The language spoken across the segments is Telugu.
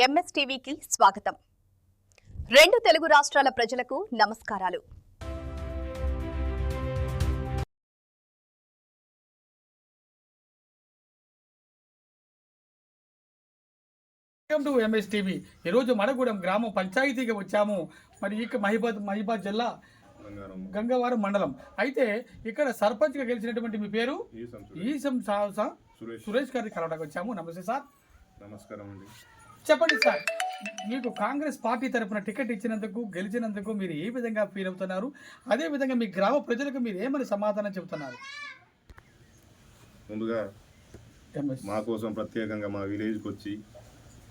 ఎంఎస్టీవీకి స్వాగతం. రెండు తెలుగు రాష్ట్రాల ప్రజలకు నమస్కారాలు. Welcome to MSTV. ఈరోజు మడగూడెం గ్రామం పంచాయతీగా వచ్చాము. మరి ఇక మహిబాద్ జిల్లా గంగవరం మండలం. అయితే ఇక్కడ సర్పంచ్గా గెలిచినటువంటి మీ పేరు ఈసం సురేష్ గారిని కలవడానికి వచ్చాము. నమస్తే సార్. నమస్కారం అండి. చెప్పండి సార్, మీకు కాంగ్రెస్ పార్టీ తరఫున టికెట్ ఇచ్చినందుకు, గెలిచినందుకు మీరు ఏ విధంగా ఫీల్ అవుతున్నారు? అదేవిధంగా మీ గ్రామ ప్రజలకు మీరు ఏమని సమాధానం చెబుతున్నారు? ముందుగా మా కోసం ప్రత్యేకంగా మా విలేజ్కి వచ్చి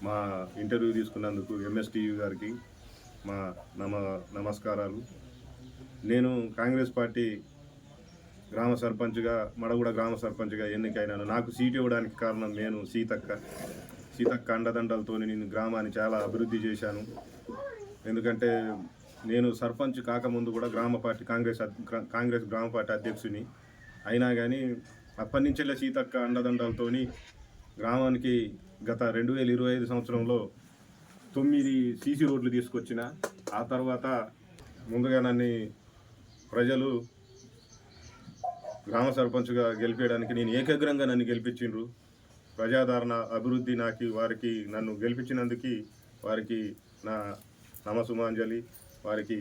మా ఇంటర్వ్యూ తీసుకున్నందుకు ఎంఎస్టీవీ గారికి మా నమస్కారాలు. నేను కాంగ్రెస్ పార్టీ గ్రామ సర్పంచ్గా, మడగూడ గ్రామ సర్పంచ్గా ఎన్నికైనాను. నాకు సీటు ఇవ్వడానికి కారణం నేను సీతక్క అండదండలతో నేను గ్రామాన్ని చాలా అభివృద్ధి చేశాను. ఎందుకంటే నేను సర్పంచ్ కాకముందు కూడా కాంగ్రెస్ గ్రామ పార్టీ అధ్యక్షుని అయినా కానీ అప్పటి నుంచెల్లే సీతక్క అండదండలతో గ్రామానికి గత 2025 సంవత్సరంలో 9 సీసీ రోడ్లు తీసుకొచ్చిన. ఆ తర్వాత ముందుగా నన్ను ప్రజలు గ్రామ సర్పంచ్గా గెలిపేయడానికి నేను ఏకాగ్రంగా నన్ను గెలిపించిండ్రు. ప్రజాదరణ అభివృద్ధి వారికి నన్ను గెలిపించినందుకు వారికి నా నమసుమాంజలి. వారికి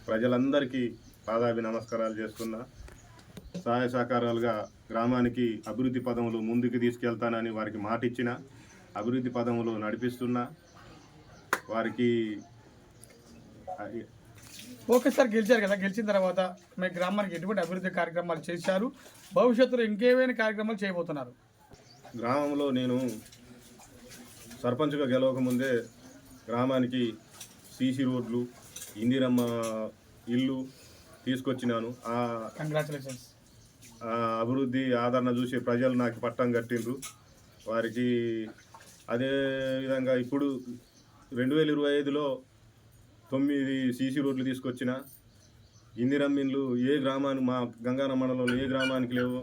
ప్రజలందరికీ పాదాభి నమస్కారాలు చేస్తున్నా. సహాయ సహకారాలుగా గ్రామానికి అభివృద్ధి పదంలో ముందుకు తీసుకెళ్తానని వారికి మాట ఇచ్చిన, అభివృద్ధి పదంలో నడిపిస్తున్నా. వారికి ఓకే సార్, గెలిచారు కదా. గెలిచిన తర్వాత మీ గ్రామానికి ఎటువంటి అభివృద్ధి కార్యక్రమాలు చేశారు? భవిష్యత్తులో ఇంకేమైనా కార్యక్రమాలు చేయబోతున్నారు? గ్రామంలో నేను సర్పంచ్గా గెలవకముందే గ్రామానికి సీసీ రోడ్లు, ఇందిరమ్మ ఇల్లు తీసుకొచ్చినాను. కంగ్రాచులేషన్స్. అభివృద్ధి ఆదరణ చూసి ప్రజలు నాకు పట్టం కట్టిండ్రు. వారికి అదే విధంగా ఇప్పుడు 2025లో 9 సీసీ రోడ్లు తీసుకొచ్చిన. ఇందిరమ్మ ఇండ్లు ఏ గ్రామానికి, మా గంగారం మండలంలో ఏ గ్రామానికి లేవు.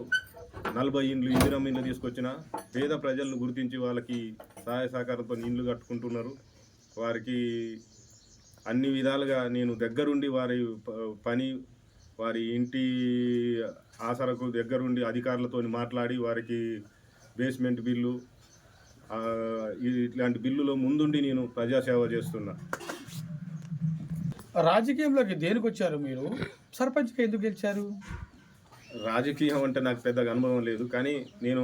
40 ఇండ్లు ఇందిరమ్మ ఇండ్లు తీసుకొచ్చిన. పేద ప్రజలను గుర్తించి వాళ్ళకి సహాయ సహకారంతో ఇండ్లు కట్టుకుంటున్నారు. వారికి అన్ని విధాలుగా నేను దగ్గరుండి వారి పని, వారి ఇంటి ఆసరకు దగ్గరుండి అధికారులతో మాట్లాడి వారికి బేస్మెంట్ బిల్లు, ఇట్లాంటి బిల్లులో ముందుండి నేను ప్రజాసేవ చేస్తున్నా. రాజకీయంలోకి దేనికి వచ్చారు మీరు? సర్పంచ్గా ఎందుకు గెలిచారు? రాజకీయం అంటే నాకు పెద్దగా అనుభవం లేదు, కానీ నేను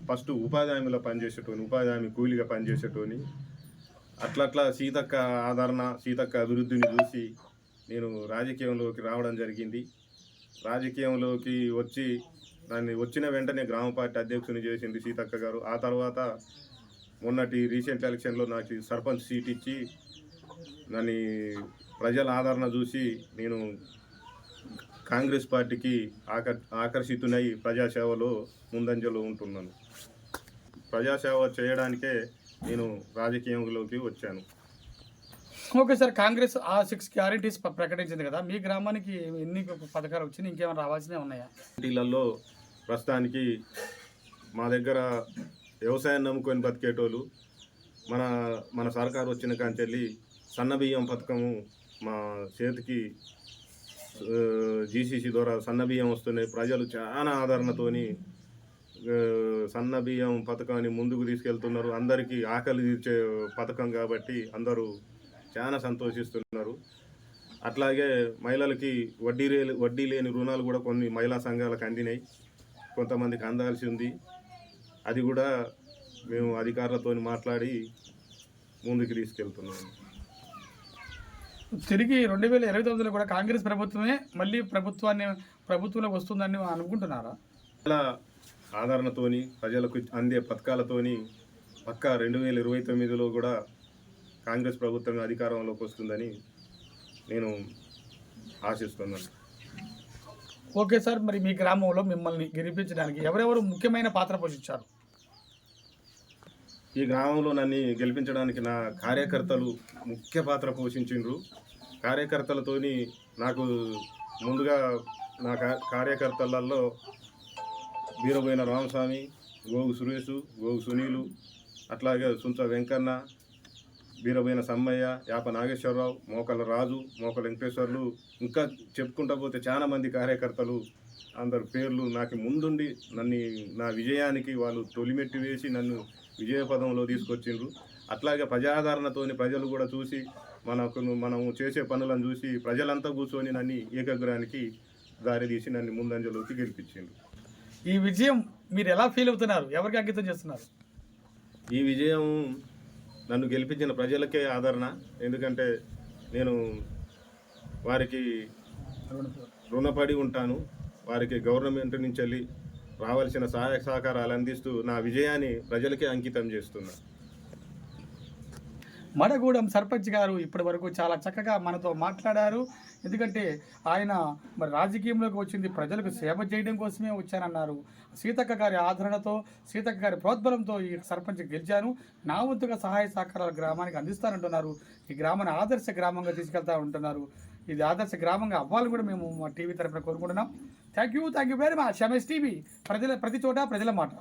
ఫస్ట్ ఉపాధి హామీలో పనిచేసేటోని, ఉపాధి హామీ కూలీగా పనిచేసేటోని. అట్లా సీతక్క ఆదరణ, సీతక్క అభివృద్ధిని చూసి నేను రాజకీయంలోకి రావడం జరిగింది. రాజకీయంలోకి వచ్చి వచ్చిన వెంటనే గ్రామ పార్టీ అధ్యక్షుని చేసింది సీతక్క గారు. ఆ తర్వాత మొన్నటి రీసెంట్ ఎలక్షన్లో నాకు సర్పంచ్ సీట్ ఇచ్చి నన్ను ప్రజల ఆదరణ చూసి నేను కాంగ్రెస్ పార్టీకి ఆకర్షితునై ప్రజాసేవలో ముందంజలో ఉంటున్నాను. ప్రజాసేవ చేయడానికే నేను రాజకీయంలోకి వచ్చాను. ఓకే సార్, కాంగ్రెస్ 6 గ్యారెంటీస్ ప్రకటించింది కదా. మీ గ్రామానికి ఎన్ని పథకాలు వచ్చినాయి? ఇంకేమైనా రావాల్సినవి ఉన్నాయా? గ్యారెంటీలలో ప్రస్తుతానికి మా దగ్గర వ్యవసాయం నమ్ముకొని బతికేటోళ్ళు, మన సర్కారు వచ్చిన కాంచెల్లి సన్నబియ్యం పథకము మా చేతికి జీసీసీ ద్వారా సన్నబియ్యం వస్తున్నాయి. ప్రజలు చాలా ఆదరణతోని సన్నబియ్యం పథకాన్ని ముందుకు తీసుకెళ్తున్నారు. అందరికీ ఆకలి తీర్చే పథకం కాబట్టి అందరూ చాలా సంతోషిస్తున్నారు. అట్లాగే మహిళలకి వడ్డీ లేని రుణాలు కూడా కొన్ని మహిళా సంఘాలకు అందినాయి, కొంతమందికి అందాల్సి ఉంది. అది కూడా మేము అధికారులతో మాట్లాడి ముందుకు తీసుకెళ్తున్నాము. తిరిగి 2029లో కూడా కాంగ్రెస్ ప్రభుత్వమే మళ్ళీ ప్రభుత్వంలో వస్తుందని అనుకుంటున్నారా? ఆదరణతోని ప్రజలకు అందే పథకాలతోని పక్కా 2029లో కూడా కాంగ్రెస్ ప్రభుత్వం అధికారంలోకి వస్తుందని నేను ఆశిస్తున్నాను. ఓకే సార్, మరి మీ గ్రామంలో మిమ్మల్ని గెలిపించడానికి ఎవరెవరు ముఖ్యమైన పాత్ర పోషించారు? ఈ గ్రామంలో నన్ను గెలిపించడానికి నా కార్యకర్తలు ముఖ్య పాత్ర పోషించిండ్రు. కార్యకర్తలతోని నాకు ముందుగా నా కార్యకర్తలలో వీరబోయిన రామస్వామి, గోగు సురేషు, గోగు సునీలు, అట్లాగే సుంచ వెంకన్న, వీరబోయిన సమ్మయ్య, యాప నాగేశ్వరరావు, మోకల రాజు, మోకల వెంకటేశ్వర్లు, ఇంకా చెప్పుకుంటా పోతే చాలా మంది కార్యకర్తలు అందరు పేర్లు నాకు ముందుండి నా విజయానికి వాళ్ళు తొలిమెట్టి వేసి నన్ను విజయపదంలో తీసుకొచ్చిండ్రు. అట్లాగే ప్రజాదరణతోని ప్రజలు కూడా చూసి మనం చేసే పనులను చూసి ప్రజలంతా కూర్చొని నన్ను ఏకగ్రహానికి దారితీసి నన్ను ముందంజలోకి గెలిపించిండ్రు. ఈ విజయం మీరు ఎలా ఫీల్ అవుతున్నారు? ఎవరికి అంకితం చేస్తున్నారు? ఈ విజయం నన్ను గెలిపించిన ప్రజలకే ఆదరణ. ఎందుకంటే నేను వారికి రుణపడి ఉంటాను. వారికి గవర్నమెంట్ నుంచి వెళ్ళి రావాల్సిన సహాయ సహకారాలు అందిస్తూ నా విజయాన్ని ప్రజలకే అంకితం చేస్తున్నా. మడగూడెం సర్పంచ్ గారు ఇప్పటి వరకు చాలా చక్కగా మనతో మాట్లాడారు. ఎందుకంటే ఆయన మరి రాజకీయంలోకి వచ్చింది ప్రజలకు సేవ చేయడం కోసమే వచ్చానన్నారు. సీతక్క గారి ఆదరణతో, సీతక్క గారి ప్రోద్బలంతో ఈ సర్పంచ్ గెలిచాను, నా వంతుగా సహాయ సహకారాలు గ్రామానికి అందిస్తానంటున్నారు. ఈ గ్రామాన్ని ఆదర్శ గ్రామంగా తీసుకెళ్తా ఉంటున్నారు. ఇది ఆదర్శ గ్రామంగా అవ్వాలని కూడా మేము మా టీవీ తరఫున కోరుకుంటున్నాం. Thank you very much. MS TV, ప్రతి చోట ప్రజల మాట.